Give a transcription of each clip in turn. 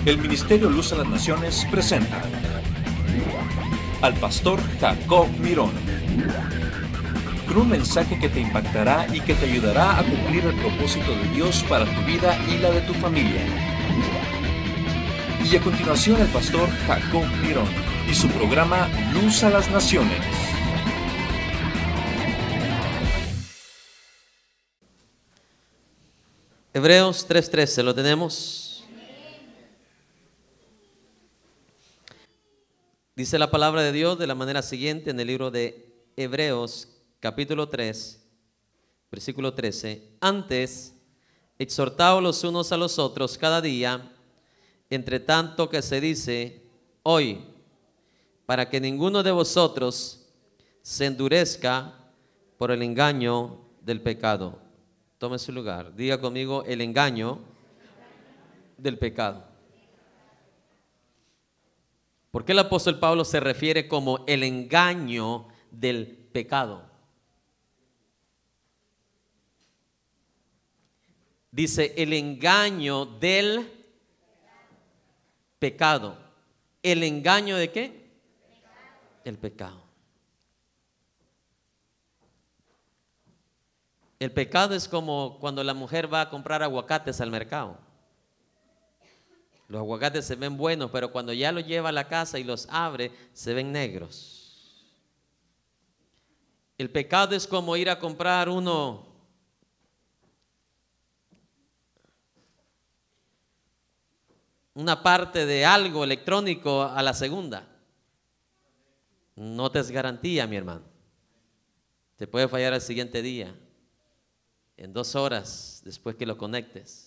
El Ministerio Luz a las Naciones presenta al pastor Jacob Mirón, con un mensaje que te impactará y que te ayudará a cumplir el propósito de Dios para tu vida y la de tu familia. Y a continuación el pastor Jacob Mirón y su programa Luz a las Naciones. Hebreos 3:13, ¿lo tenemos? Dice la palabra de Dios de la manera siguiente en el libro de Hebreos, capítulo 3, versículo 13. Antes, exhortaos los unos a los otros cada día, entre tanto que se dice hoy, para que ninguno de vosotros se endurezca por el engaño del pecado. Tome su lugar. Diga conmigo: el engaño del pecado. ¿Por qué el apóstol Pablo se refiere como el engaño del pecado? Dice el engaño del pecado. ¿El engaño de qué? El pecado. El pecado es como cuando la mujer va a comprar aguacates al mercado. Los aguacates se ven buenos, pero cuando ya los lleva a la casa y los abre, se ven negros. El pecado es como ir a comprar una parte de algo electrónico a la segunda. No te es garantía, mi hermano. Te puede fallar al siguiente día, en 2 horas después que lo conectes.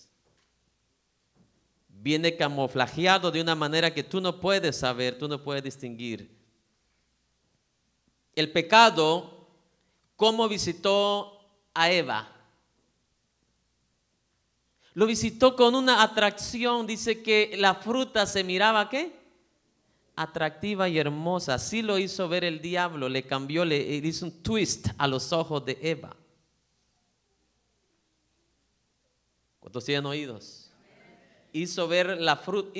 Viene camuflajeado de una manera que tú no puedes saber, tú no puedes distinguir. El pecado, ¿cómo visitó a Eva? Lo visitó con una atracción. Dice que la fruta se miraba, ¿qué? Atractiva y hermosa. Así lo hizo ver el diablo. Le cambió, le hizo un twist a los ojos de Eva. ¿Cuántos tienen oídos? Hizo ver la fruta,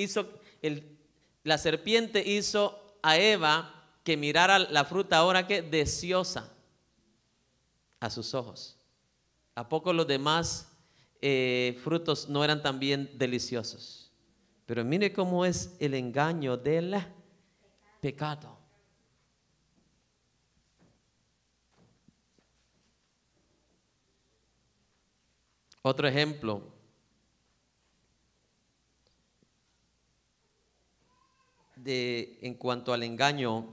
la serpiente hizo a Eva que mirara la fruta ahora que deseosa a sus ojos. ¿A poco los demás frutos no eran también deliciosos? Pero mire cómo es el engaño del pecado. Otro ejemplo. En cuanto al engaño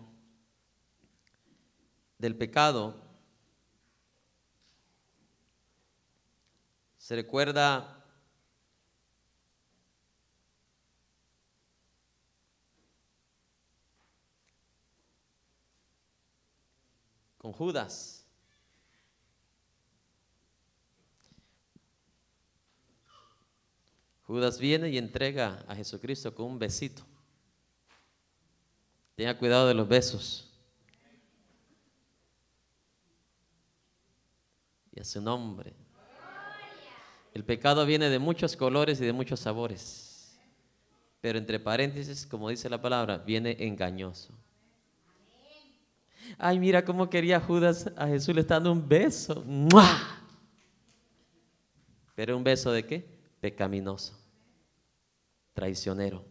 del pecado, se recuerda con Judas. Judas viene y entrega a Jesucristo con un besito. Tenga cuidado de los besos. Y a su nombre. El pecado viene de muchos colores y de muchos sabores. Pero entre paréntesis, como dice la palabra, viene engañoso. Ay, mira cómo quería Judas a Jesús, le está dando un beso. ¡Mua! Pero un beso ¿de qué? Pecaminoso, traicionero.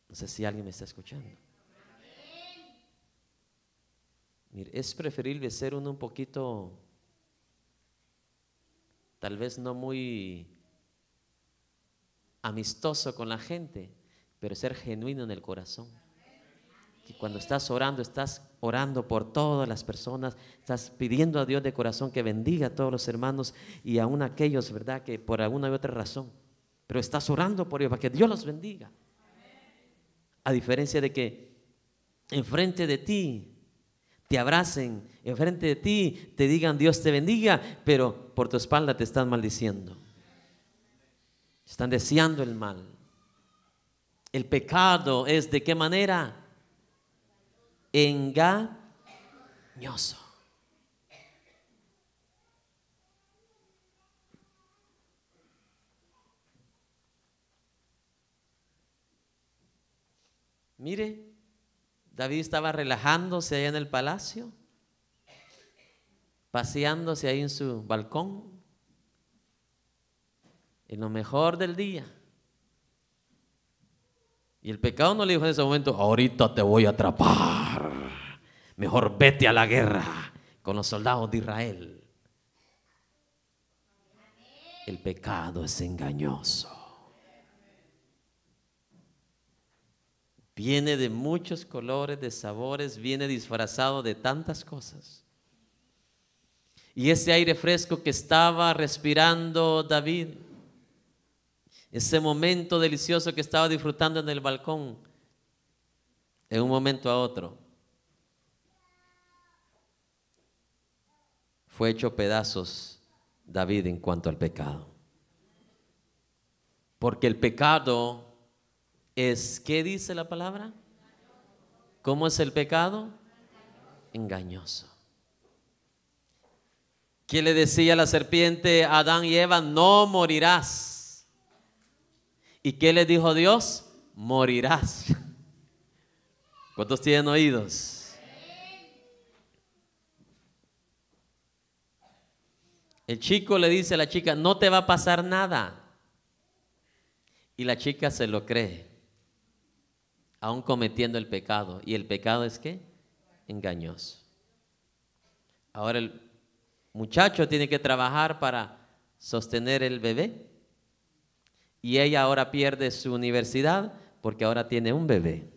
No sé si alguien me está escuchando. Mire, es preferible ser uno un poquito, tal vez no muy amistoso con la gente, pero ser genuino en el corazón. Que cuando estás orando por todas las personas, estás pidiendo a Dios de corazón que bendiga a todos los hermanos y aún aquellos, ¿verdad?, que por alguna u otra razón, pero estás orando por ellos para que Dios los bendiga. A diferencia de que enfrente de ti te abracen, enfrente de ti te digan Dios te bendiga, pero por tu espalda te están maldiciendo. Están deseando el mal. El pecado es ¿de qué manera? engañoso. Mire, David estaba relajándose allá en el palacio, paseándose ahí en su balcón, en lo mejor del día. Y el pecado no le dijo en ese momento: ahorita te voy a atrapar, mejor vete a la guerra con los soldados de Israel. El pecado es engañoso. Viene de muchos colores, de sabores, viene disfrazado de tantas cosas. Y ese aire fresco que estaba respirando David, ese momento delicioso que estaba disfrutando en el balcón, de un momento a otro, fue hecho pedazos David en cuanto al pecado. Porque el pecado es, ¿qué dice la palabra? ¿Cómo es el pecado? Engañoso. ¿Qué le decía la serpiente a Adán y Eva? No morirás. ¿Y qué le dijo Dios? Morirás. ¿Cuántos tienen oídos? El chico le dice a la chica: no te va a pasar nada. Y la chica se lo cree, aún cometiendo el pecado. ¿Y el pecado es qué? Engañoso. Ahora el muchacho tiene que trabajar para sostener el bebé, y ella ahora pierde su universidad porque ahora tiene un bebé.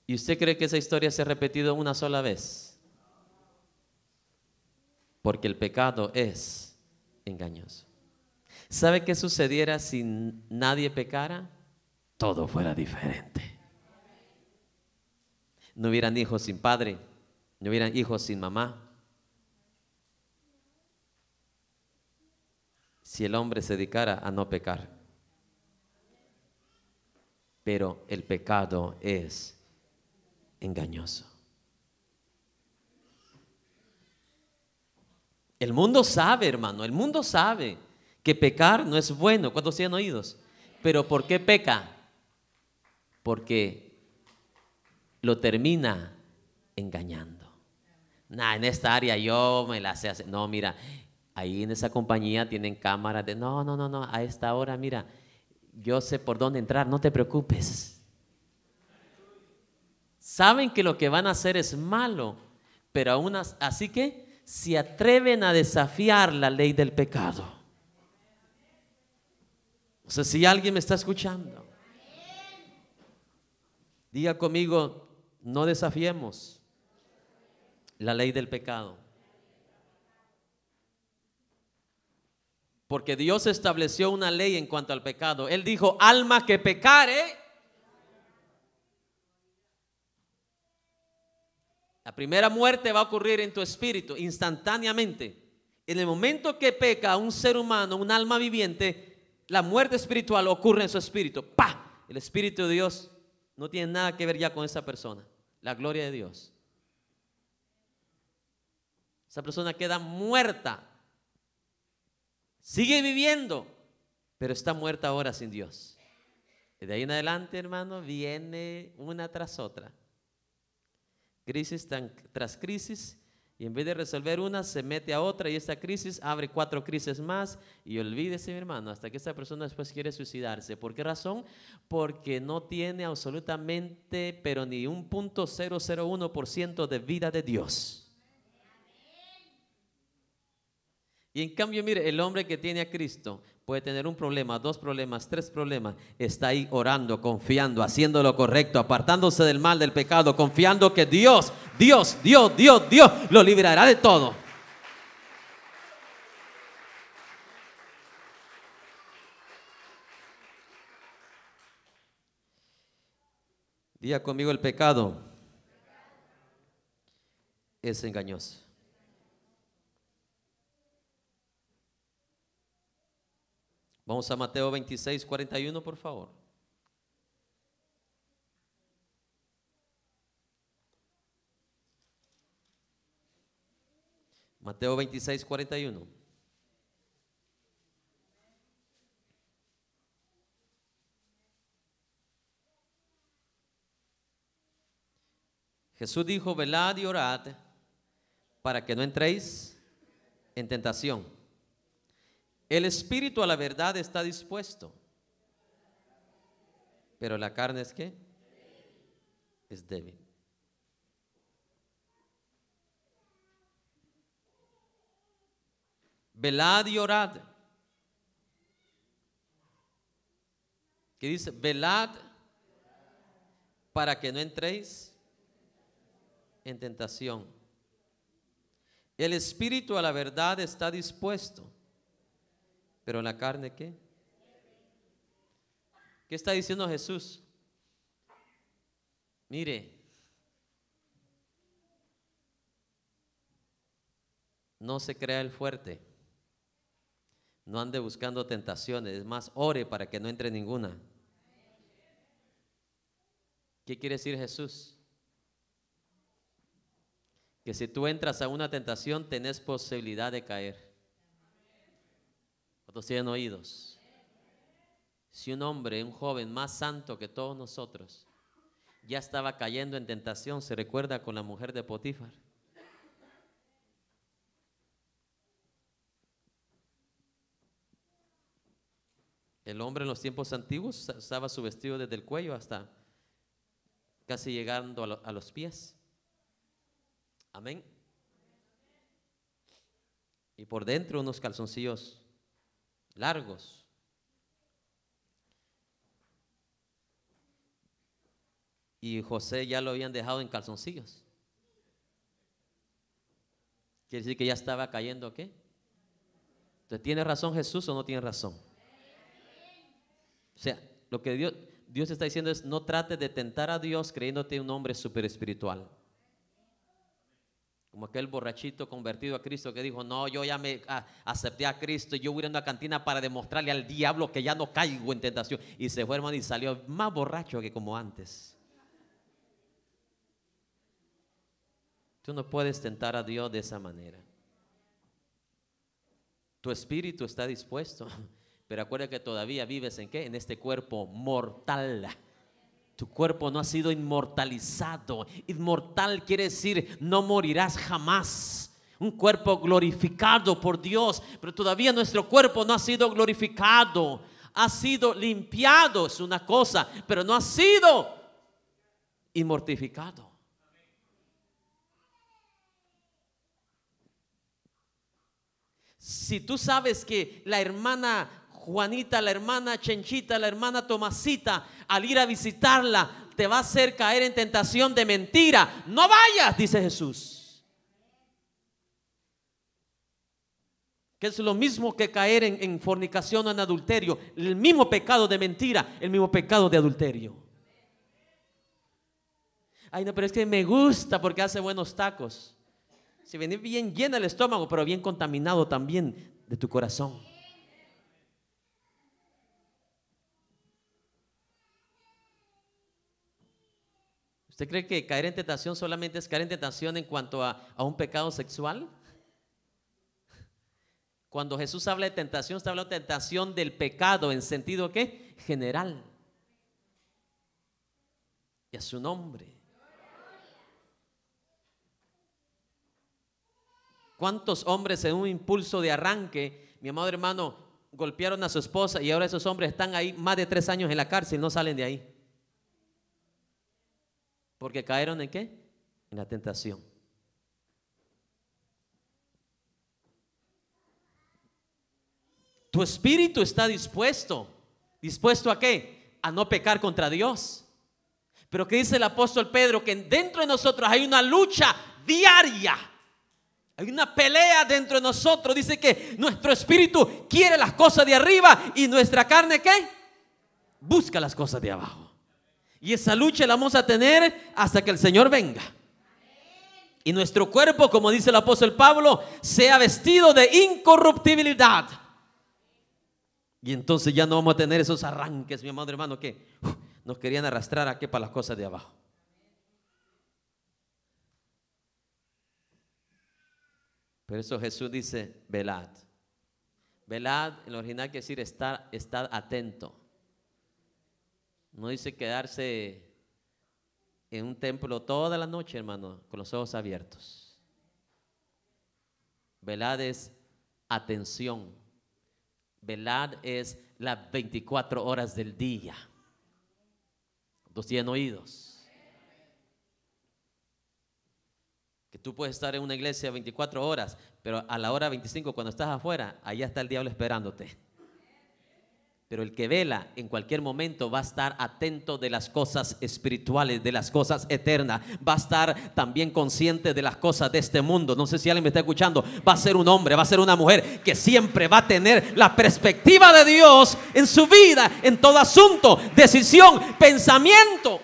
¿Y usted cree que esa historia se ha repetido una sola vez? Porque el pecado es engañoso. ¿Sabe qué sucediera si nadie pecara? Todo fuera diferente. No hubieran hijos sin padre, no hubieran hijos sin mamá. Si el hombre se dedicara a no pecar. Pero el pecado es engañoso. El mundo sabe, hermano, el mundo sabe que pecar no es bueno. ¿Cuántos tienen oídos? Pero ¿por qué peca? Porque lo termina engañando. Nah, en esta área yo me la sé hacer. No, mira, ahí en esa compañía tienen cámaras de no, a esta hora, mira, yo sé por dónde entrar, no te preocupes. Saben que lo que van a hacer es malo, pero aún así que se atreven a desafiar la ley del pecado. O sea, si alguien me está escuchando, diga conmigo: no desafiemos la ley del pecado. Porque Dios estableció una ley en cuanto al pecado. Él dijo: alma que pecare, la primera muerte va a ocurrir en tu espíritu instantáneamente. En el momento que peca un ser humano, un alma viviente, la muerte espiritual ocurre en su espíritu. ¡Pah! El Espíritu de Dios no tiene nada que ver ya con esa persona. La gloria de Dios. Esa persona queda muerta. Sigue viviendo, pero está muerta ahora sin Dios. Y de ahí en adelante, hermano, viene una tras otra. Crisis tras crisis. Y en vez de resolver una, se mete a otra, y esta crisis abre 4 crisis más. Y olvídese, mi hermano, hasta que esta persona después quiere suicidarse. ¿Por qué razón? Porque no tiene absolutamente, pero ni un 0.001% de vida de Dios. Y en cambio, mire, el hombre que tiene a Cristo puede tener un problema, 2 problemas, 3 problemas. Está ahí orando, confiando, haciendo lo correcto, apartándose del mal, del pecado, confiando que Dios lo librará de todo. Diga conmigo: el pecado es engañoso. Vamos a Mateo 26, 41, por favor. Mateo 26, 41. Jesús dijo: velad y orad para que no entréis en tentación. El espíritu a la verdad está dispuesto, pero la carne ¿es qué? Es débil. Velad y orad. ¿Qué dice? Velad para que no entréis en tentación. El espíritu a la verdad está dispuesto, pero la carne ¿qué? ¿Qué está diciendo Jesús? Mire, no se crea el fuerte, no ande buscando tentaciones, es más, ore para que no entre ninguna. ¿Qué quiere decir Jesús? Que si tú entras a una tentación, tenés posibilidad de caer. ¿Cuántos tienen oídos? Si un hombre, un joven más santo que todos nosotros, ya estaba cayendo en tentación, se recuerda con la mujer de Potifar. El hombre en los tiempos antiguos usaba su vestido desde el cuello hasta casi llegando a los pies. Amén. Y por dentro unos calzoncillos largos. Y José ya lo habían dejado en calzoncillos. Quiere decir que ya estaba cayendo, ¿qué? Entonces, ¿tiene razón Jesús o no tiene razón? O sea, lo que Dios está diciendo es: no trates de tentar a Dios creyéndote un hombre súper espiritual. Como aquel borrachito convertido a Cristo que dijo: no, yo ya me acepté a Cristo, yo voy a ir a una cantina para demostrarle al diablo que ya no caigo en tentación. Y se fue, hermano, y salió más borracho que como antes. Tú no puedes tentar a Dios de esa manera. Tu espíritu está dispuesto, pero acuérdate que todavía vives ¿en qué? En este cuerpo mortal. Tu cuerpo no ha sido inmortalizado. Inmortal quiere decir no morirás jamás. Un cuerpo glorificado por Dios, pero todavía nuestro cuerpo no ha sido glorificado. Ha sido limpiado, es una cosa, pero no ha sido inmortificado. Si tú sabes que la hermana Juanita, la hermana Chenchita, la hermana Tomasita, al ir a visitarla, te va a hacer caer en tentación de mentira, no vayas, dice Jesús. Que es lo mismo que caer en fornicación o en adulterio, el mismo pecado de mentira, el mismo pecado de adulterio. Ay, no, pero es que me gusta porque hace buenos tacos. Si viene bien lleno el estómago, pero bien contaminado también de tu corazón. ¿Usted cree que caer en tentación solamente es caer en tentación en cuanto a un pecado sexual? Cuando Jesús habla de tentación, está hablando de tentación del pecado en sentido ¿qué? General. Y a su nombre. ¿Cuántos hombres en un impulso de arranque, mi amado hermano, golpearon a su esposa y ahora esos hombres están ahí más de 3 años en la cárcel y no salen de ahí? Porque cayeron ¿en qué? En la tentación. Tu espíritu está dispuesto. ¿Dispuesto a qué? A no pecar contra Dios. Pero ¿qué dice el apóstol Pedro? Que dentro de nosotros hay una lucha diaria. Hay una pelea dentro de nosotros. Dice que nuestro espíritu quiere las cosas de arriba y nuestra carne ¿qué? Busca las cosas de abajo. Y esa lucha la vamos a tener hasta que el Señor venga. Y nuestro cuerpo, como dice el apóstol Pablo, sea vestido de incorruptibilidad. Y entonces ya no vamos a tener esos arranques, mi amado hermano, que nos querían arrastrar aquí para las cosas de abajo. Por eso Jesús dice, velad. Velad, en el original quiere decir estar atento. No dice quedarse en un templo toda la noche, hermano, con los ojos abiertos. Velad es atención. Velad es las 24 horas del día. ¿Todos tienen oídos? Que tú puedes estar en una iglesia 24 horas, pero a la hora 25, cuando estás afuera, allá está el diablo esperándote. Pero el que vela en cualquier momento va a estar atento de las cosas espirituales, de las cosas eternas. Va a estar también consciente de las cosas de este mundo. No sé si alguien me está escuchando. Va a ser un hombre, va a ser una mujer que siempre va a tener la perspectiva de Dios en su vida, en todo asunto, decisión, pensamiento.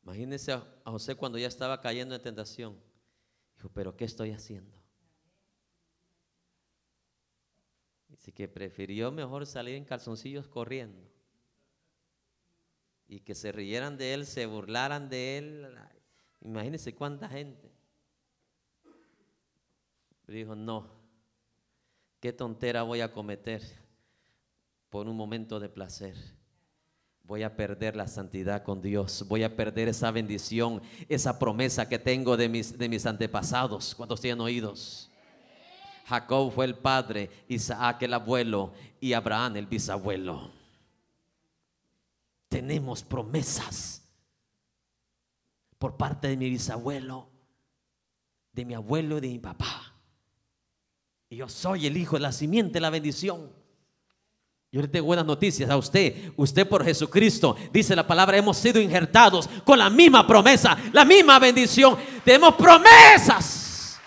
Imagínense a José cuando ya estaba cayendo en tentación. Dijo, pero ¿qué estoy haciendo? Dice que prefirió mejor salir en calzoncillos corriendo. Y que se rieran de él, se burlaran de él. Imagínense cuánta gente. Pero dijo, no, qué tontera voy a cometer por un momento de placer. Voy a perder la santidad con Dios. Voy a perder esa bendición, esa promesa que tengo de mis antepasados. ¿Cuántos tienen oídos? Jacob fue el padre, Isaac el abuelo y Abraham el bisabuelo. Tenemos promesas por parte de mi bisabuelo, de mi abuelo y de mi papá. Y yo soy el hijo de la simiente de la bendición. Yo le tengo buenas noticias a usted. Usted por Jesucristo, dice la palabra, hemos sido injertados con la misma promesa, la misma bendición. Tenemos promesas.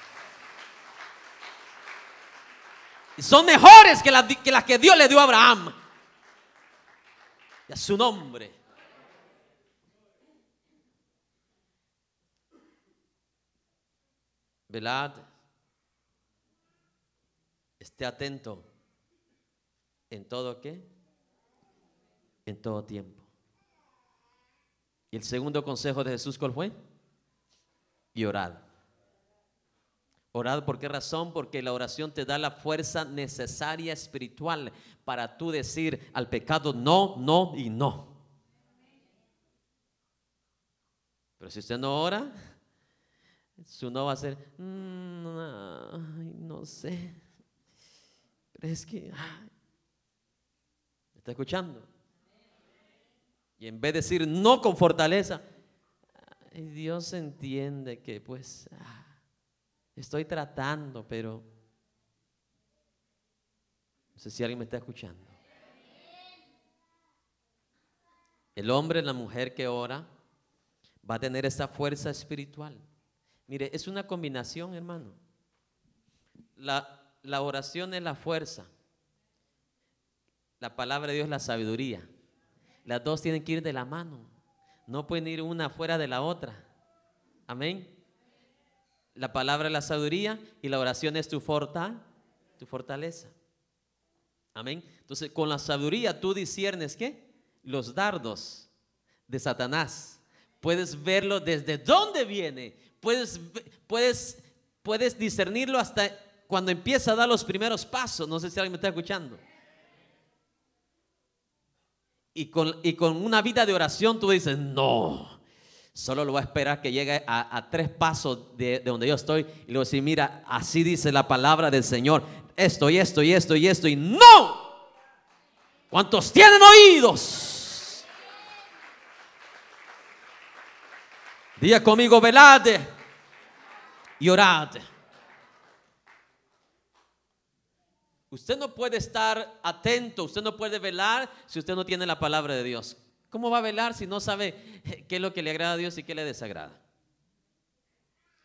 Y son mejores que las que Dios le dio a Abraham. Y a su nombre. Velad. Esté atento. ¿En todo qué? En todo tiempo. Y el segundo consejo de Jesús, ¿cuál fue? Y orad. Orad, ¿por qué razón? Porque la oración te da la fuerza necesaria espiritual para tú decir al pecado no, no y no. Pero si usted no ora, su no va a ser no sé. Pero es que ¿está escuchando? Y en vez de decir no con fortaleza, Dios entiende que pues estoy tratando, pero no sé si alguien me está escuchando. El hombre, la mujer que ora va a tener esa fuerza espiritual. Mire, es una combinación, hermano. La oración es la fuerza. La palabra de Dios es la sabiduría. Las dos tienen que ir de la mano. No pueden ir una fuera de la otra. Amén. La palabra es la sabiduría y la oración es tu fortaleza. Amén. Entonces, con la sabiduría tú disciernes ¿qué? Los dardos de Satanás. Puedes verlo desde dónde viene. Puedes discernirlo hasta cuando empieza a dar los primeros pasos. No sé si alguien me está escuchando. Y con una vida de oración tú dices, no, solo lo voy a esperar que llegue a 3 pasos de donde yo estoy. Y luego decir, mira, así dice la palabra del Señor, esto y esto y esto y esto. Y no, ¿cuántos tienen oídos? Diga conmigo, velad y orad. Usted no puede estar atento, usted no puede velar si usted no tiene la palabra de Dios. ¿Cómo va a velar si no sabe qué es lo que le agrada a Dios y qué le desagrada?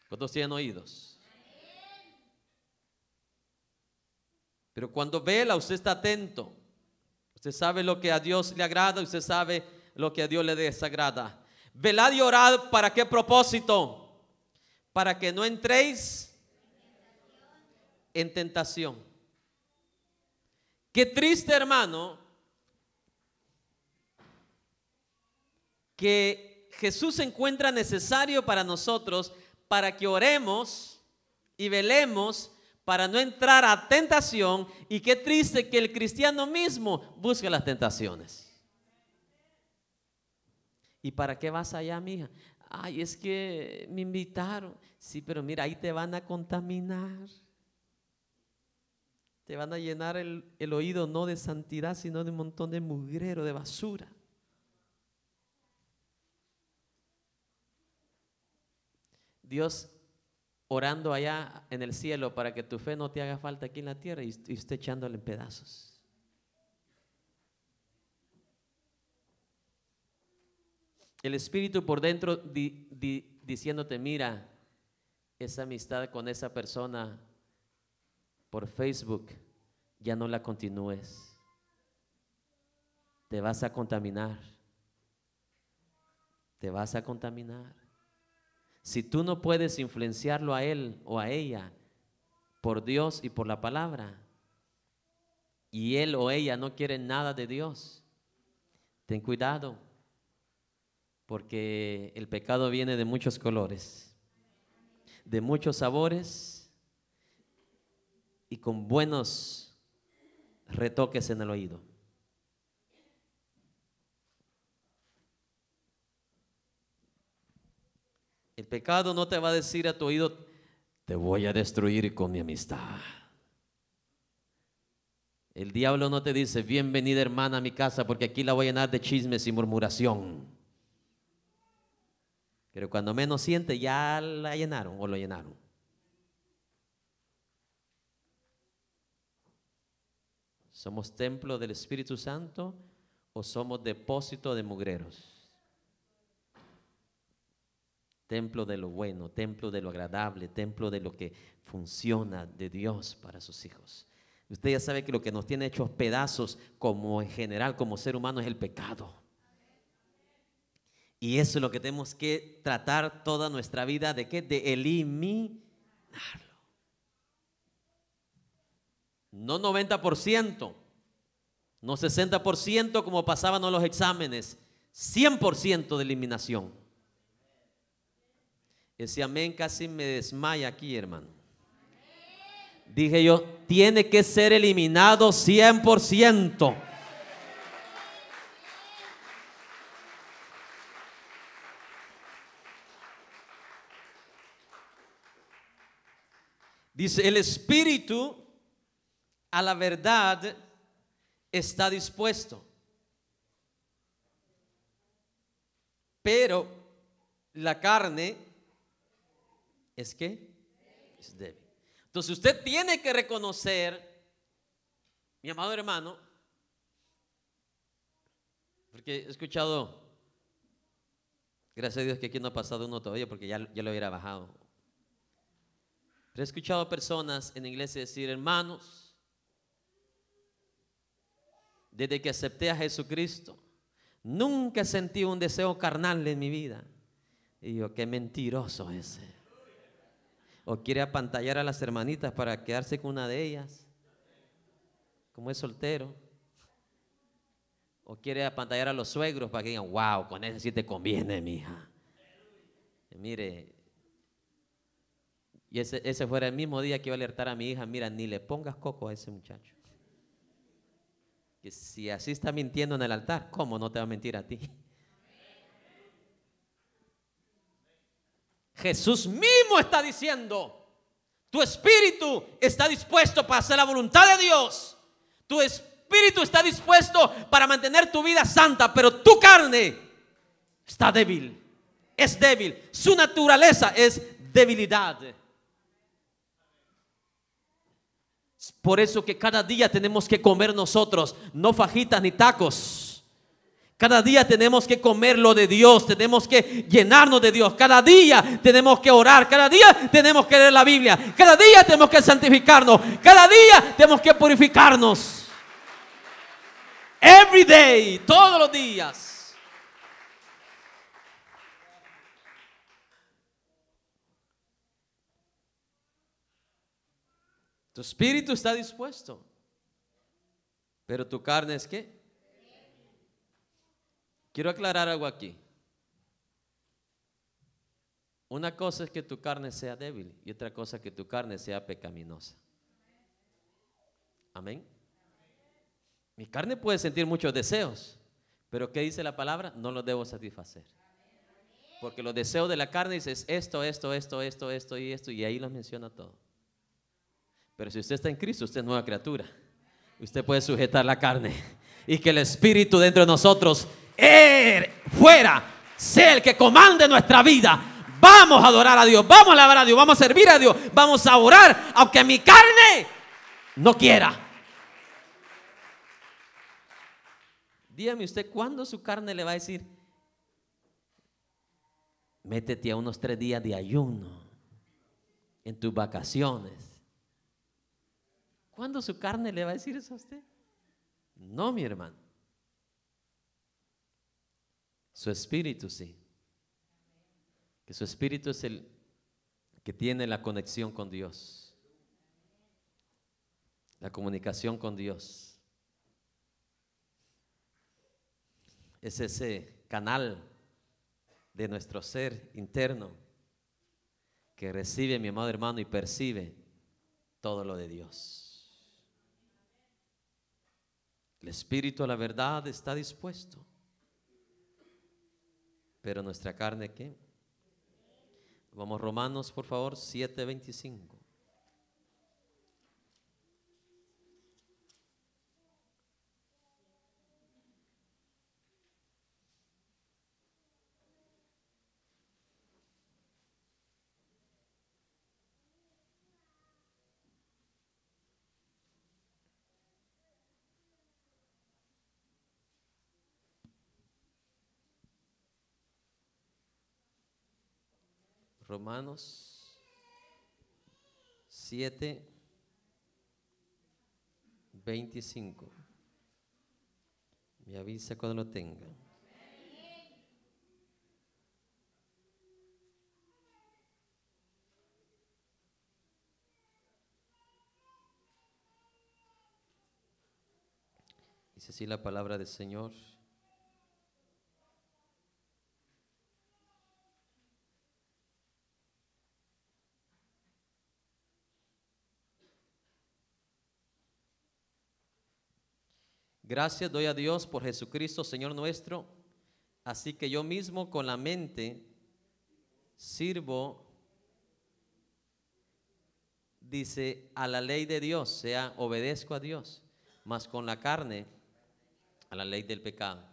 ¿Cuántos tienen oídos? Pero cuando vela, usted está atento. Usted sabe lo que a Dios le agrada, usted sabe lo que a Dios le desagrada. Velad y orad, ¿para qué propósito? Para que no entréis en tentación. Qué triste, hermano, que Jesús encuentra necesario para nosotros para que oremos y velemos para no entrar a tentación. Y qué triste que el cristiano mismo busca las tentaciones. ¿Y para qué vas allá, mija? Ay, es que me invitaron. Sí, pero mira, ahí te van a contaminar. Te van a llenar el oído no de santidad, sino de un montón de mugrero, de basura. Dios orando allá en el cielo para que tu fe no te haga falta aquí en la tierra y usted echándole en pedazos. El Espíritu por dentro diciéndote, mira, esa amistad con esa persona por Facebook, ya no la continúes. Te vas a contaminar. Te vas a contaminar. Si tú no puedes influenciarlo a él o a ella por Dios y por la palabra, y él o ella no quieren nada de Dios, ten cuidado, porque el pecado viene de muchos colores, de muchos sabores y con buenos retoques en el oído. El pecado no te va a decir a tu oído, te voy a destruir con mi amistad. El diablo no te dice, bienvenida hermana a mi casa, porque aquí la voy a llenar de chismes y murmuración. Pero cuando menos siente, ya la llenaron o lo llenaron. ¿Somos templo del Espíritu Santo o somos depósito de mugreros? Templo de lo bueno, templo de lo agradable, templo de lo que funciona de Dios para sus hijos. Usted ya sabe que lo que nos tiene hechos pedazos como en general, como ser humano, es el pecado. Y eso es lo que tenemos que tratar toda nuestra vida, ¿de qué? De eliminarlo. No 90%, no 60% como pasaban en los exámenes, 100% de eliminación. Ese amén casi me desmaya aquí, hermano. Dije yo, tiene que ser eliminado 100%. Dice, el espíritu a la verdad está dispuesto, pero la carne es que es débil. Entonces usted tiene que reconocer, mi amado hermano, porque he escuchado, gracias a Dios que aquí no ha pasado uno todavía, porque ya lo hubiera bajado. Pero he escuchado personas en la iglesia decir, hermanos, desde que acepté a Jesucristo, nunca sentí un deseo carnal en mi vida. Y yo, qué mentiroso ese. O quiere apantallar a las hermanitas para quedarse con una de ellas, como es soltero. O quiere apantallar a los suegros para que digan, wow, con ese sí te conviene, mija. Mire, y ese fuera el mismo día que iba a alertar a mi hija, mira, ni le pongas coco a ese muchacho. Que si así está mintiendo en el altar, ¿cómo no te va a mentir a ti? Jesús mismo está diciendo, tu espíritu está dispuesto para hacer la voluntad de Dios. Tu espíritu está dispuesto para mantener tu vida santa, pero tu carne está débil, es débil. Su naturaleza es debilidad. Por eso que cada día tenemos que comer nosotros, no fajitas ni tacos. Cada día tenemos que comer lo de Dios, tenemos que llenarnos de Dios. Cada día tenemos que orar, cada día tenemos que leer la Biblia, cada día tenemos que santificarnos, cada día tenemos que purificarnos. Every day, todos los días. Tu espíritu está dispuesto, pero tu carne es ¿qué? Quiero aclarar algo aquí. Una cosa es que tu carne sea débil y otra cosa es que tu carne sea pecaminosa. Amén. Mi carne puede sentir muchos deseos, pero ¿qué dice la palabra? No los debo satisfacer. Porque los deseos de la carne dices esto, y ahí los menciona todo. Pero si usted está en Cristo, usted es nueva criatura. Usted puede sujetar la carne y que el Espíritu dentro de nosotros, fuera, sea el que comande nuestra vida. Vamos a adorar a Dios, vamos a alabar a Dios, vamos a servir a Dios, vamos a orar, aunque mi carne no quiera. Dígame usted, ¿cuándo su carne le va a decir, métete a unos 3 días de ayuno en tus vacaciones? ¿Cuándo su carne le va a decir eso a usted? No, mi hermano. Su espíritu sí. Que su espíritu es el que tiene la conexión con Dios, la comunicación con Dios. Es ese canal de nuestro ser interno que recibe, mi amado hermano, y percibe todo lo de Dios. El espíritu a la verdad está dispuesto, pero nuestra carne, ¿qué? Vamos, Romanos, por favor, 7:25. Romanos 7:25. Me avisa cuando lo tenga. Dice así la palabra del Señor. Gracias doy a Dios por Jesucristo, Señor nuestro. Así que yo mismo con la mente sirvo, dice, a la ley de Dios, sea, obedezco a Dios, mas con la carne a la ley del pecado.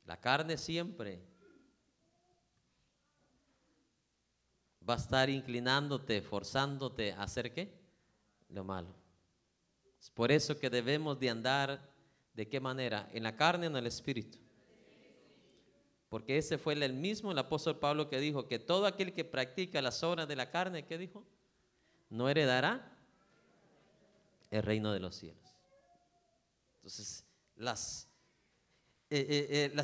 La carne siempre va a estar inclinándote, forzándote a hacer ¿qué? Lo malo. Es por eso que debemos de andar, ¿de qué manera? ¿En la carne o en el espíritu? Porque ese fue el mismo el apóstol Pablo que dijo que todo aquel que practica las obras de la carne, ¿qué dijo? No heredará el reino de los cielos. Entonces, las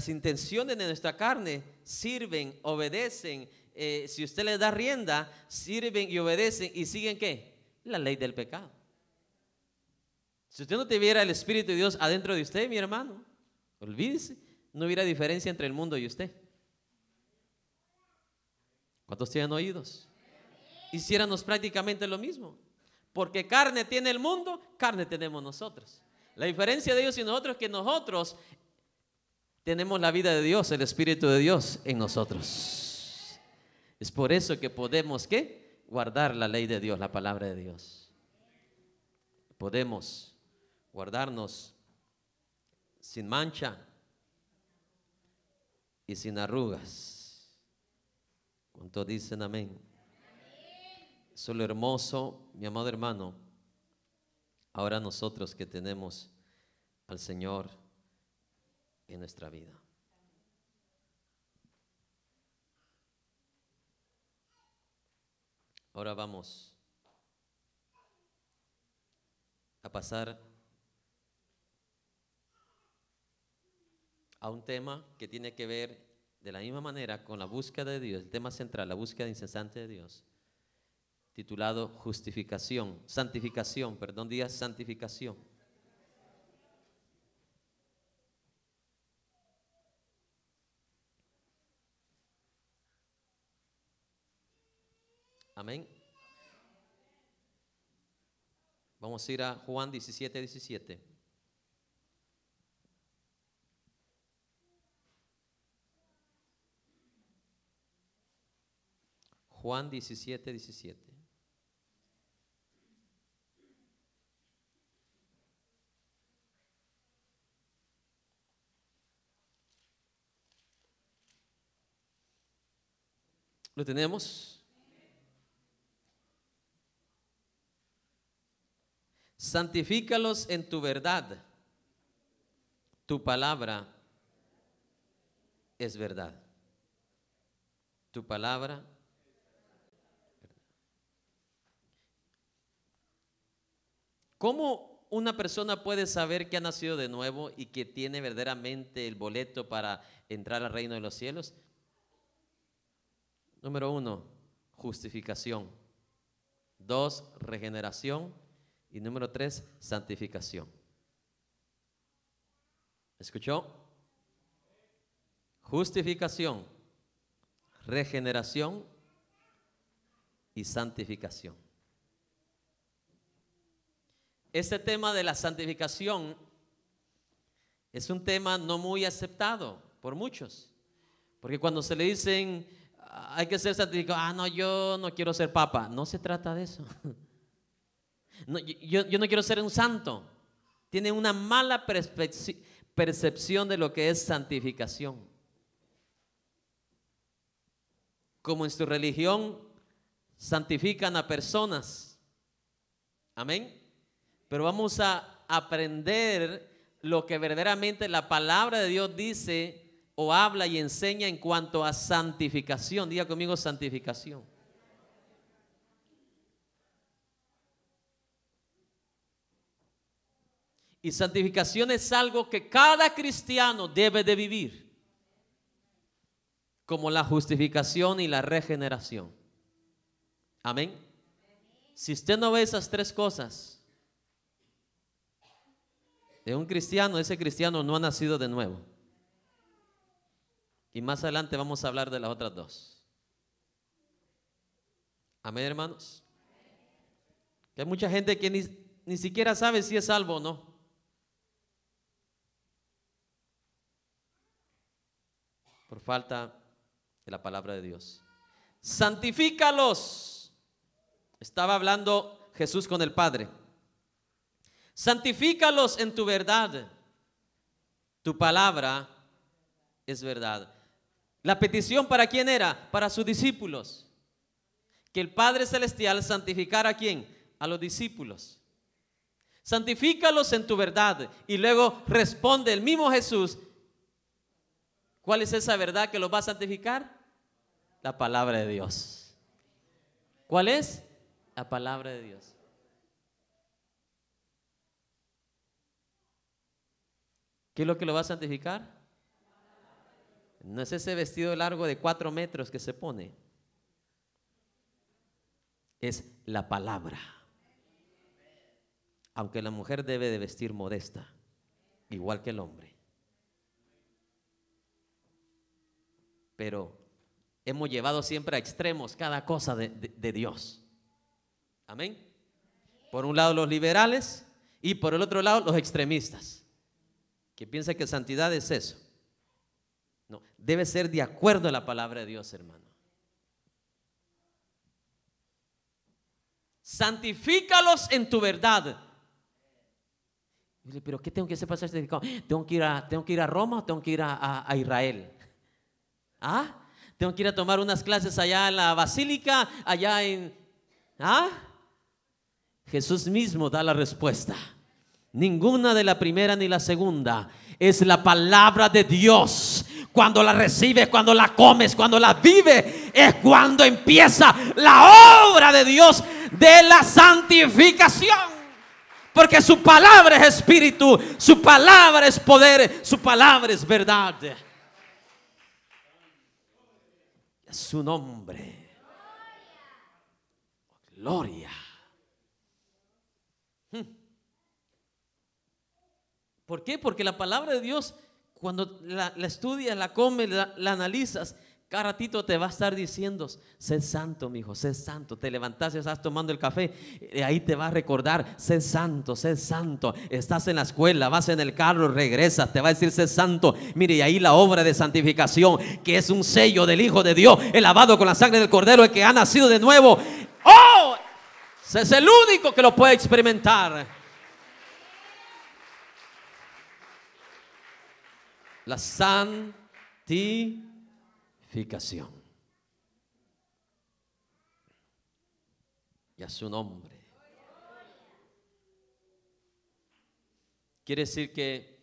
intenciones de nuestra carne sirven, obedecen, si usted les da rienda, sirven y obedecen y siguen ¿qué? La ley del pecado. Si usted no tuviera el Espíritu de Dios adentro de usted, mi hermano, olvídese, no hubiera diferencia entre el mundo y usted. ¿Cuántos tienen oídos? Hiciéramos prácticamente lo mismo, porque carne tiene el mundo, carne tenemos nosotros. La diferencia de ellos y nosotros es que nosotros tenemos la vida de Dios, el Espíritu de Dios en nosotros. Es por eso que podemos ¿qué? Guardar la ley de Dios, la palabra de Dios. Podemos guardarnos sin mancha y sin arrugas. ¿Cuántos dicen amén? Eso es lo hermoso, mi amado hermano. Ahora nosotros que tenemos al Señor en nuestra vida. Ahora vamos a pasar a un tema que tiene que ver de la misma manera con la búsqueda de Dios, el tema central, la búsqueda incesante de Dios, titulado santificación, diga santificación. Amén. Vamos a ir a Juan 17:17. Juan 17:17. ¿Lo tenemos? Santifícalos en tu verdad. Tu palabra es verdad. Tu palabra. ¿Cómo una persona puede saber que ha nacido de nuevo y que tiene verdaderamente el boleto para entrar al reino de los cielos? Número 1, justificación. 2, regeneración. Y número 3, santificación. ¿Escuchó? Justificación, regeneración y santificación. Este tema de la santificación es un tema no muy aceptado por muchos, porque cuando se le dicen hay que ser santificado, no, yo no quiero ser papa. No se trata de eso. No, yo no quiero ser un santo. Tiene una mala percepción de lo que es santificación. Como en su religión santifican a personas. Amén. Pero vamos a aprender lo que verdaderamente la palabra de Dios dice o habla y enseña en cuanto a santificación. Diga conmigo, santificación. Y santificación es algo que cada cristiano debe de vivir, como la justificación y la regeneración. Amén. Si usted no ve esas tres cosas de un cristiano, ese cristiano no ha nacido de nuevo. Y más adelante vamos a hablar de las otras dos. Amén, hermanos. Que hay mucha gente que ni siquiera sabe si es salvo o no. Por falta de la palabra de Dios. Santifícalos. Estaba hablando Jesús con el Padre. Santifícalos en tu verdad. Tu palabra es verdad. La petición, ¿para quién era? Para sus discípulos. Que el Padre Celestial santificara ¿a quién? A los discípulos. Santifícalos en tu verdad. Y luego responde el mismo Jesús. ¿Cuál es esa verdad que los va a santificar? La palabra de Dios. ¿Cuál es? La palabra de Dios. ¿Qué es lo que lo va a santificar? No es ese vestido largo de 4 metros que se pone. Es la palabra. Aunque la mujer debe de vestir modesta, igual que el hombre. Pero hemos llevado siempre a extremos cada cosa de Dios. Amén. Por un lado los liberales y por el otro lado los extremistas, que piensan que santidad es eso. No, debe ser de acuerdo a la palabra de Dios, hermano. Santifícalos en tu verdad. Pero ¿qué tengo que hacer para ser santificado? ¿Tengo que ir a Roma o tengo que ir a Israel? ¿Ah? Tengo que ir a tomar unas clases allá en la basílica, allá en... ¿Ah? Jesús mismo da la respuesta. Ninguna de la primera ni la segunda. Es la palabra de Dios. Cuando la recibes, cuando la comes, cuando la vives, es cuando empieza la obra de Dios de la santificación. Porque su palabra es espíritu, su palabra es poder, su palabra es verdad. Su nombre. Gloria. ¿Por qué? Porque la palabra de Dios, cuando la estudias, la comes, la analizas, Cada ratito te va a estar diciendo, sé santo, mi hijo, sé santo. Te levantas y estás tomando el café, ahí te va a recordar, sé santo, sé santo. Estás en la escuela, vas en el carro, regresas, te va a decir, sé santo. Mire, y ahí la obra de santificación, que es un sello del Hijo de Dios, el lavado con la sangre del Cordero, el que ha nacido de nuevo. ¡Oh! Ese es el único que lo puede experimentar. La santificación. Y a su nombre. Quiere decir que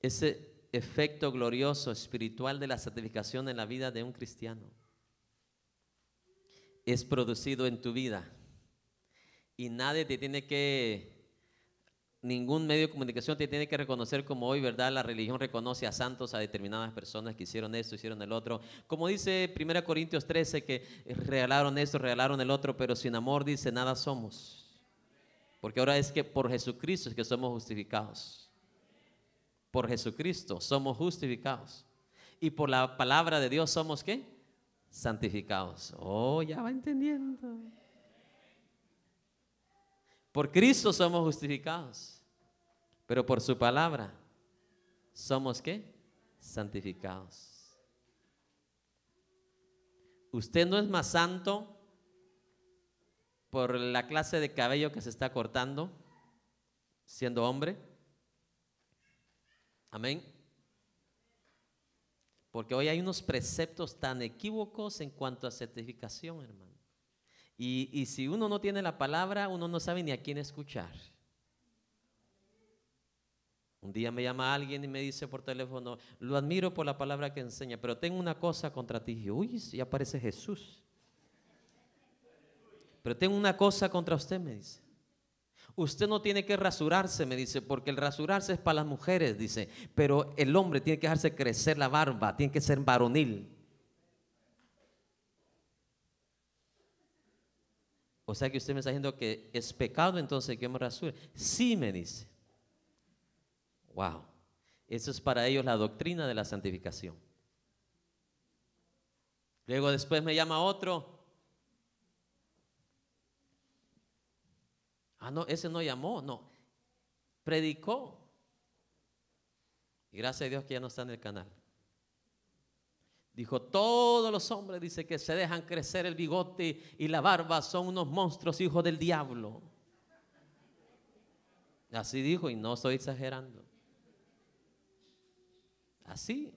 ese efecto glorioso espiritual de la santificación en la vida de un cristiano es producido en tu vida. Y nadie te tiene que... Ningún medio de comunicación te tiene que reconocer como hoy, ¿verdad? La religión reconoce a santos, a determinadas personas que hicieron esto, hicieron el otro. Como dice 1 Corintios 13, que regalaron esto, regalaron el otro, pero sin amor, dice, nada somos. Porque ahora es que por Jesucristo es que somos justificados. Por Jesucristo somos justificados. Y por la palabra de Dios somos, ¿qué? Santificados. Oh, ya va entendiendo. Por Cristo somos justificados. Pero por su palabra somos ¿qué? Santificados. Usted no es más santo por la clase de cabello que se está cortando siendo hombre. Amén. Porque hoy hay unos preceptos tan equívocos en cuanto a santificación, hermano. Y si uno no tiene la palabra, uno no sabe ni a quién escuchar. Un día me llama alguien y me dice por teléfono, lo admiro por la palabra que enseña, pero tengo una cosa contra ti. Y yo, uy, ya aparece Jesús. Pero tengo una cosa contra usted, me dice. Usted no tiene que rasurarse, me dice, porque el rasurarse es para las mujeres, dice. Pero el hombre tiene que dejarse crecer la barba, tiene que ser varonil. O sea que usted me está diciendo que es pecado entonces que me rasure. Sí, me dice. Wow, eso es para ellos la doctrina de la santificación. Luego después me llama otro. Ah, no, ese no llamó, no. Predicó. Y gracias a Dios que ya no está en el canal. Dijo, todos los hombres, dice, que se dejan crecer el bigote y la barba son unos monstruos, hijos del diablo. Así dijo y no estoy exagerando. Así.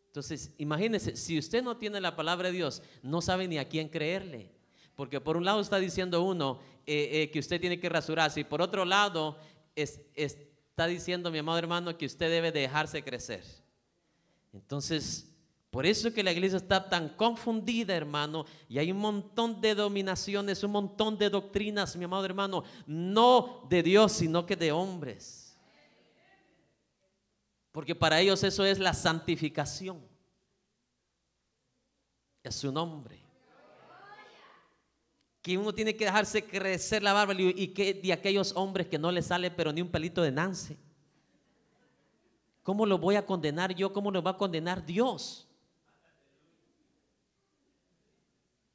Entonces, imagínese, si usted no tiene la palabra de Dios, no sabe ni a quién creerle. Porque por un lado está diciendo uno que usted tiene que rasurarse, y por otro lado está diciendo, mi amado hermano, que usted debe dejarse crecer. Entonces, por eso que la iglesia está tan confundida, hermano, y hay un montón de dominaciones, un montón de doctrinas, mi amado hermano, no de Dios, sino que de hombres. Porque para ellos eso es la santificación. Es su nombre. Que uno tiene que dejarse crecer la barba, y que de aquellos hombres que no les sale pero ni un pelito de nance. ¿Cómo lo voy a condenar yo? ¿Cómo lo va a condenar Dios?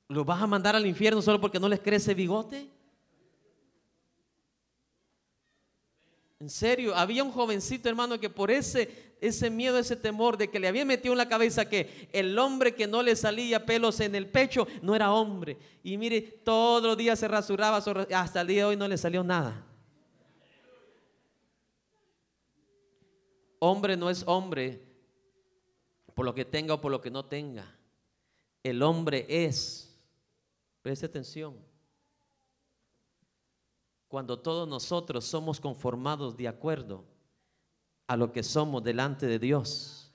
¿Lo vas a mandar al infierno solo porque no les crece bigote? En serio, había un jovencito, hermano, que por ese miedo, ese temor de que le habían metido en la cabeza que el hombre que no le salía pelos en el pecho no era hombre. Y mire, todos los días se rasuraba, hasta el día de hoy no le salió nada. Hombre no es hombre por lo que tenga o por lo que no tenga. El hombre es, preste atención, cuando todos nosotros somos conformados de acuerdo a lo que somos delante de Dios.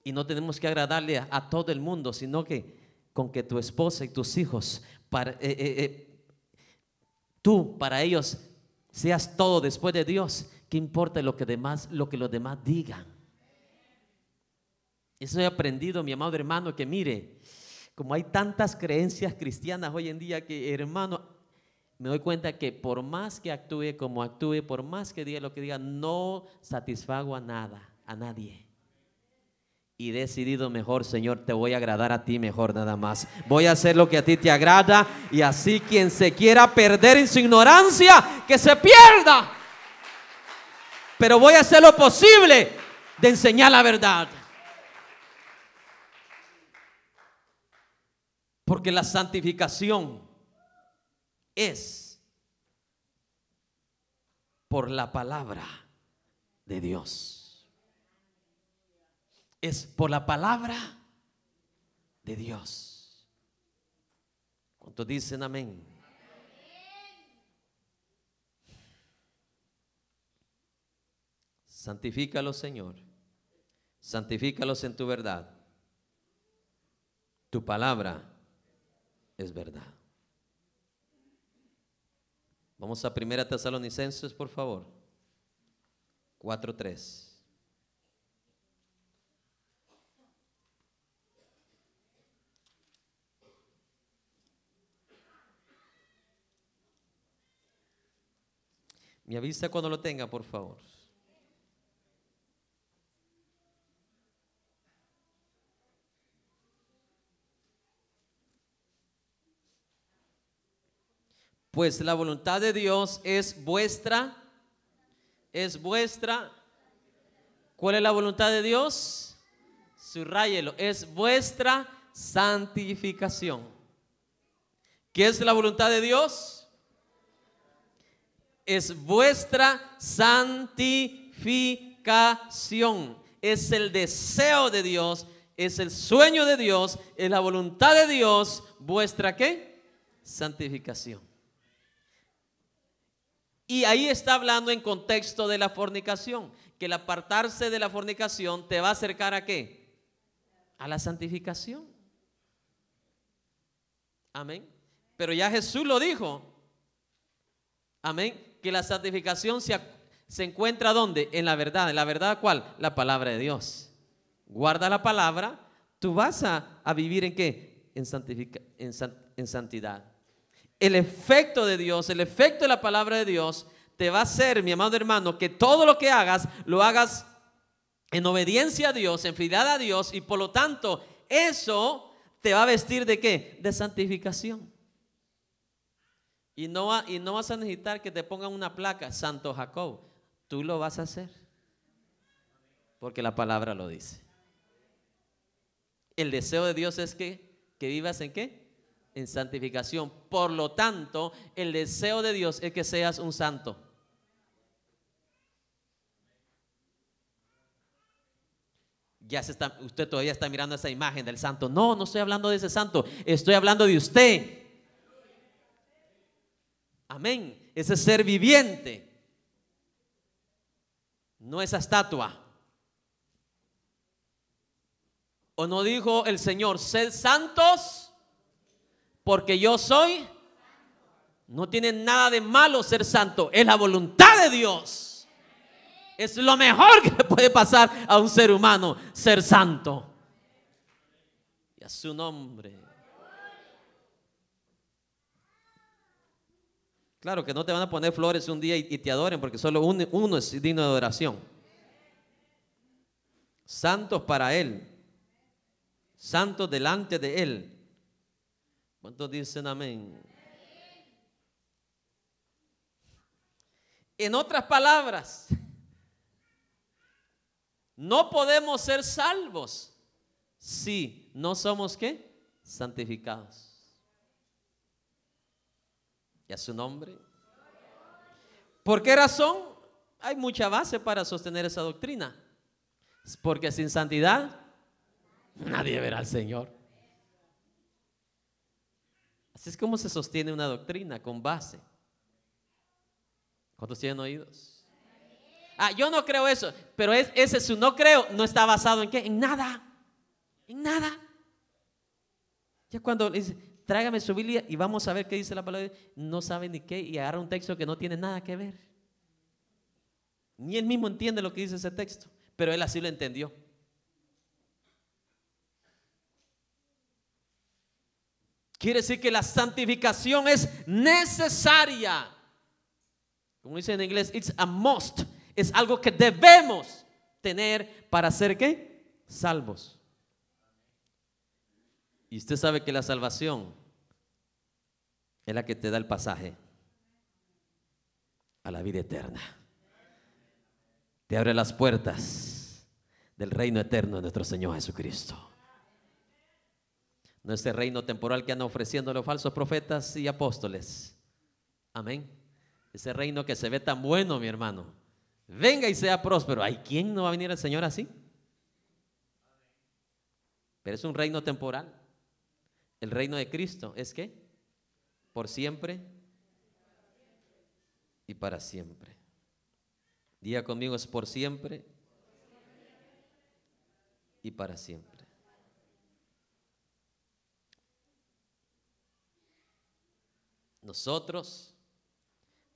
Y no tenemos que agradarle a todo el mundo, sino que con que tu esposa y tus hijos, tú para ellos seas todo después de Dios. ¿Qué importa lo que los demás digan? Eso he aprendido, mi amado hermano, que mire, como hay tantas creencias cristianas hoy en día, que hermano, me doy cuenta que por más que actúe como actúe, por más que diga lo que diga, no satisfago a nada, a nadie. Y he decidido mejor, Señor, te voy a agradar a ti mejor nada más. Voy a hacer lo que a ti te agrada, y así quien se quiera perder en su ignorancia, que se pierda. Pero voy a hacer lo posible de enseñar la verdad. Porque la santificación es por la palabra de Dios. Es por la palabra de Dios. ¿Cuántos dicen amén? Santifícalos, Señor. Santifícalos en tu verdad. Tu palabra es verdad. Vamos a 1 Tesalonicenses, por favor. 4:3. Me avisa cuando lo tenga, por favor. Pues la voluntad de Dios es vuestra. ¿Cuál es la voluntad de Dios? Subrayelo, es vuestra santificación. ¿Qué es la voluntad de Dios? Es vuestra santificación. Es el deseo de Dios, es el sueño de Dios, es la voluntad de Dios. ¿Vuestra qué? Santificación. Y ahí está hablando en contexto de la fornicación, que el apartarse de la fornicación te va a acercar ¿a qué? A la santificación. Amén. Pero ya Jesús lo dijo. Amén. Que la santificación se encuentra ¿dónde? En la verdad. ¿En la verdad cuál? La palabra de Dios. Guarda la palabra, tú vas a vivir ¿en qué? En santidad. El efecto de Dios, el efecto de la palabra de Dios te va a hacer, mi amado hermano, que todo lo que hagas, lo hagas en obediencia a Dios, en fidelidad a Dios, y por lo tanto, eso te va a vestir ¿de qué? De santificación. Y no vas a necesitar que te pongan una placa, Santo Jacob. Tú lo vas a hacer. Porque la palabra lo dice. El deseo de Dios es que vivas ¿en qué? En santificación. Por lo tanto, el deseo de Dios es que seas un santo. Usted todavía está mirando esa imagen del santo. No, no estoy hablando de ese santo. Estoy hablando de usted. Amén. Ese ser viviente, no esa estatua. ¿O no dijo el Señor, sed santos porque yo soy? No tiene nada de malo ser santo, es la voluntad de Dios. Es lo mejor que le puede pasar a un ser humano, ser santo. Y a su nombre. Claro que no te van a poner flores un día y te adoren, porque solo uno es digno de adoración. Santos para Él, santos delante de Él. ¿Cuántos dicen amén? En otras palabras, no podemos ser salvos si no somos ¿qué? Santificados. ¿Y a su nombre? ¿Por qué razón? Hay mucha base para sostener esa doctrina. Porque sin santidad nadie verá al Señor. Así es como se sostiene una doctrina, con base. ¿Cuántos tienen oídos? Yo no creo eso. Pero ese su no creo no está basado en ¿qué? En nada. En nada. Ya cuando dice, tráigame su Biblia y vamos a ver qué dice la palabra, no sabe ni qué, y agarra un texto que no tiene nada que ver. Ni él mismo entiende lo que dice ese texto, pero él así lo entendió. Quiere decir que la santificación es necesaria. Como dice en inglés, it's a must. Es algo que debemos tener para ser ¿qué? Salvos. Y usted sabe que la salvación es la que te da el pasaje a la vida eterna. Te abre las puertas del reino eterno de nuestro Señor Jesucristo. No ese reino temporal que andan ofreciendo los falsos profetas y apóstoles. Amén. Ese reino que se ve tan bueno, mi hermano. Venga y sea próspero. ¿Hay quién no va a venir al Señor así? Pero es un reino temporal. El reino de Cristo es ¿qué? Por siempre y para siempre. Diga conmigo, es por siempre y para siempre. Nosotros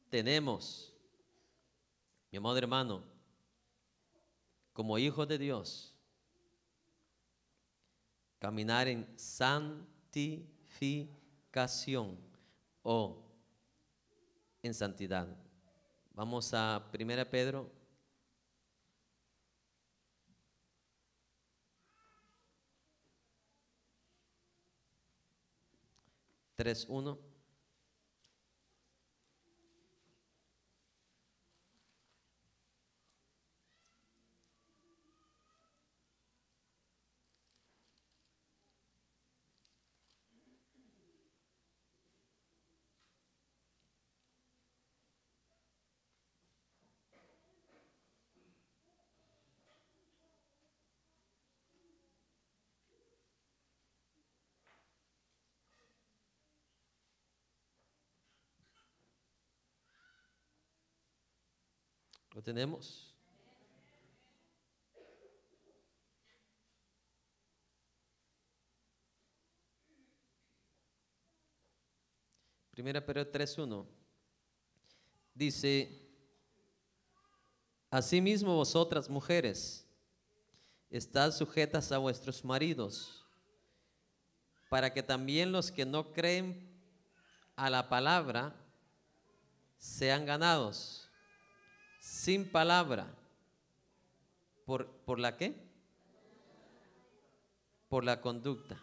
tenemos, mi amado hermano, como hijos de Dios, caminar en santificación o en santidad. Vamos a 1 Pedro 3:1. ¿Lo tenemos? Primera Pedro 3:1 dice: asimismo vosotras mujeres, estad sujetas a vuestros maridos, para que también los que no creen a la palabra sean ganados sin palabra. ¿Por la qué? Por la conducta.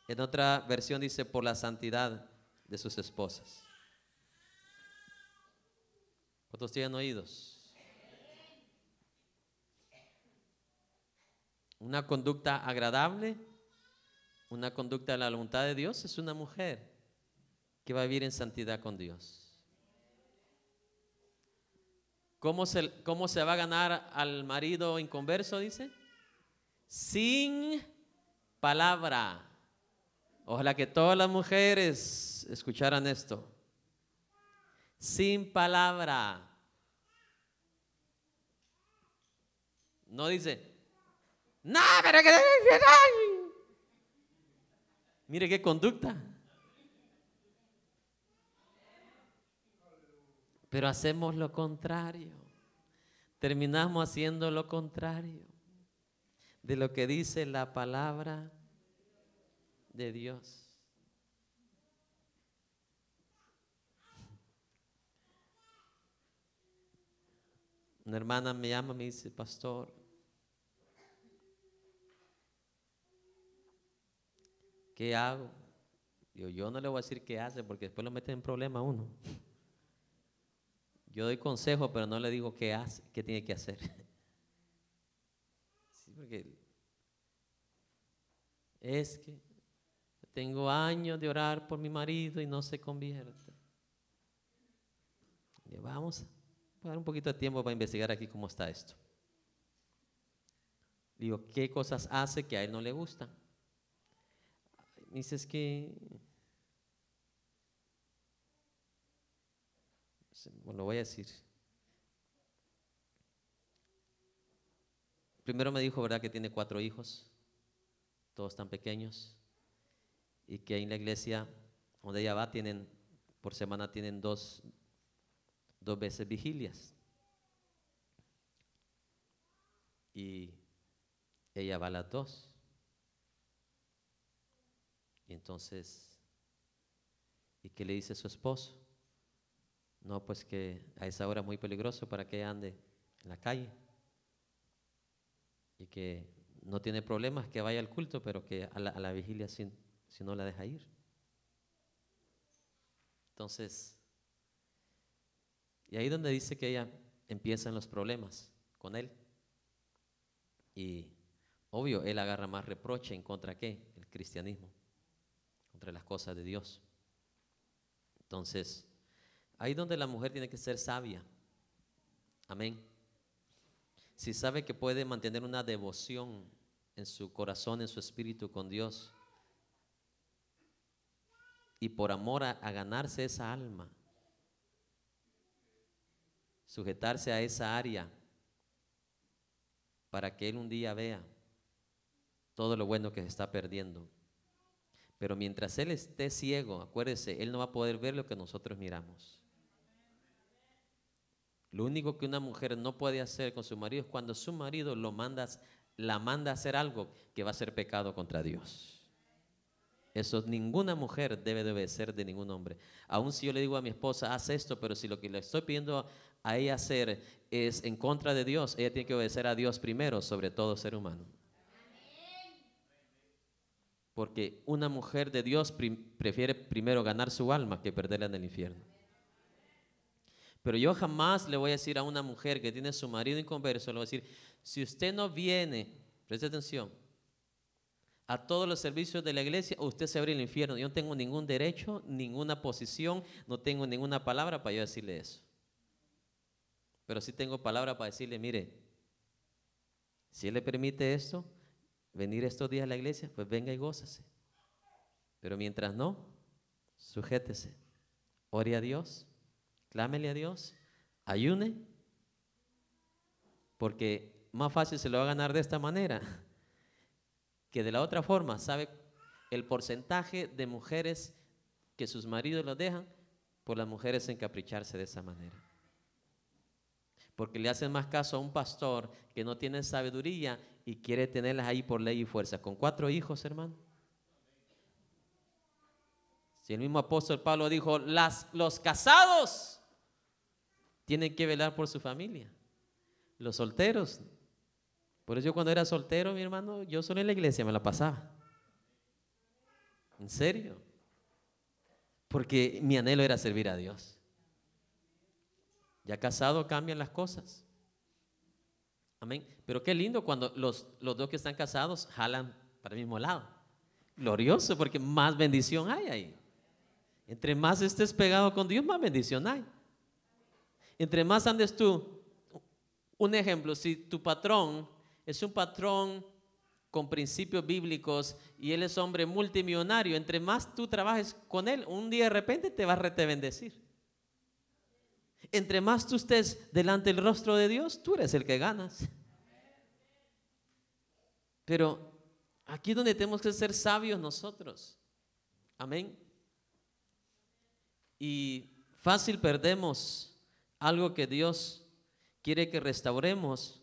En otra versión dice por la santidad de sus esposas. ¿Cuántos tienen oídos? Una conducta agradable, una conducta de la voluntad de Dios es una mujer que va a vivir en santidad con Dios. ¿Cómo se va a ganar al marido inconverso? Dice, sin palabra. Ojalá que todas las mujeres escucharan esto. Sin palabra. No dice, no, pero que... Mire qué conducta. Pero hacemos lo contrario. Terminamos haciendo lo contrario de lo que dice la palabra de Dios. Una hermana me llama y me dice, pastor, ¿qué hago? Yo no le voy a decir qué hace porque después lo meten en problema a uno. Yo doy consejo, pero no le digo qué hace, qué tiene que hacer. Sí, porque es que tengo años de orar por mi marido y no se convierte. Y vamos a dar un poquito de tiempo para investigar aquí cómo está esto. Digo, ¿qué cosas hace que a él no le gustan? Me dice, es que... Bueno, lo voy a decir. Primero me dijo, ¿verdad?, que tiene 4 hijos, todos tan pequeños, y que en la iglesia donde ella va por semana tienen dos veces vigilias. Y ella va a las 2. Y entonces, ¿y qué le dice su esposo? No, pues que a esa hora es muy peligroso para que ande en la calle. Y que no tiene problemas que vaya al culto, pero que a la vigilia si no la deja ir. Entonces, y ahí donde dice que ella empiezan los problemas con él. Y obvio, él agarra más reproche en contra ¿qué? El cristianismo, contra las cosas de Dios. Entonces, ahí donde la mujer tiene que ser sabia. Amén. Si sabe que puede mantener una devoción en su corazón, en su espíritu con Dios, y por amor a ganarse esa alma, sujetarse a esa área para que él un día vea todo lo bueno que se está perdiendo. Pero mientras él esté ciego, acuérdese, él no va a poder ver lo que nosotros miramos. Lo único que una mujer no puede hacer con su marido es cuando su marido la manda a hacer algo que va a ser pecado contra Dios. Eso ninguna mujer debe de obedecer de ningún hombre. Aun si yo le digo a mi esposa, haz esto, pero si lo que le estoy pidiendo a ella hacer es en contra de Dios, ella tiene que obedecer a Dios primero, sobre todo ser humano. Porque una mujer de Dios prefiere primero ganar su alma que perderla en el infierno. Pero yo jamás le voy a decir a una mujer que tiene a su marido inconverso, le voy a decir, si usted no viene, preste atención, a todos los servicios de la iglesia, usted se abre el infierno. Yo no tengo ningún derecho, ninguna posición, no tengo ninguna palabra para yo decirle eso. Pero sí tengo palabra para decirle, mire, si él le permite esto, venir estos días a la iglesia, pues venga y gózase. Pero mientras no, sujétese, ore a Dios, clámele a Dios, ayune, porque más fácil se lo va a ganar de esta manera que de la otra forma. ¿Sabe el porcentaje de mujeres que sus maridos los dejan? Por las mujeres encapricharse de esa manera. Porque le hacen más caso a un pastor que no tiene sabiduría y quiere tenerlas ahí por ley y fuerza. Con 4 hijos, hermano. Si el mismo apóstol Pablo dijo, los casados tienen que velar por su familia. Los solteros. Por eso yo cuando era soltero, mi hermano, yo solo en la iglesia me la pasaba. ¿En serio? Porque mi anhelo era servir a Dios. Ya casado cambian las cosas. Amén. Pero qué lindo cuando los dos que están casados jalan para el mismo lado. Glorioso, porque más bendición hay ahí. Entre más estés pegado con Dios, más bendición hay. Entre más andes tú. Un ejemplo, si tu patrón es un patrón con principios bíblicos y él es hombre multimillonario, entre más tú trabajes con él, un día de repente te va a bendecir. Entre más tú estés delante del rostro de Dios, tú eres el que ganas. Pero aquí es donde tenemos que ser sabios nosotros. Amén. Y fácil perdemos algo que Dios quiere que restauremos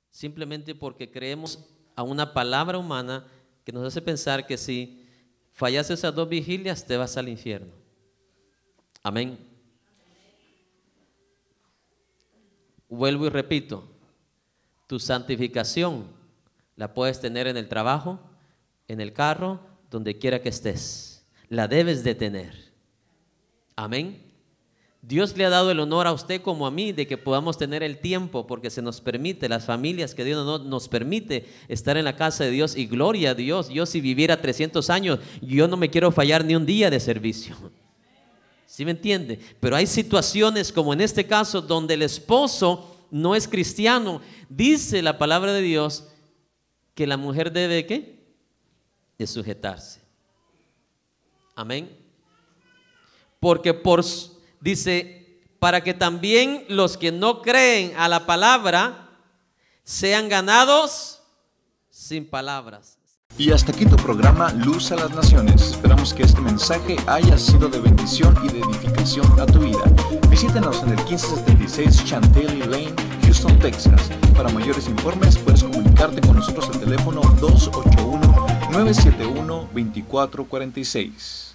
simplemente porque creemos a una palabra humana que nos hace pensar que si fallas esas 2 vigilias te vas al infierno. Amén. Vuelvo y repito, tu santificación la puedes tener en el trabajo, en el carro, donde quiera que estés. La debes de tener. Amén. Dios le ha dado el honor a usted como a mí de que podamos tener el tiempo, porque se nos permite, las familias que Dios nos permite estar en la casa de Dios, y gloria a Dios. Yo si viviera 300 años, yo no me quiero fallar ni un día de servicio. ¿Sí me entiende? Pero hay situaciones como en este caso donde el esposo no es cristiano. Dice la palabra de Dios que la mujer debe ¿qué? De sujetarse. Amén. Porque dice, para que también los que no creen a la palabra sean ganados sin palabras. Y hasta aquí tu programa Luz a las Naciones. Esperamos que este mensaje haya sido de bendición y de edificación a tu vida. Visítanos en el 1576 Chantilly Lane, Houston, Texas. Para mayores informes puedes comunicarte con nosotros al teléfono 281 971-2446.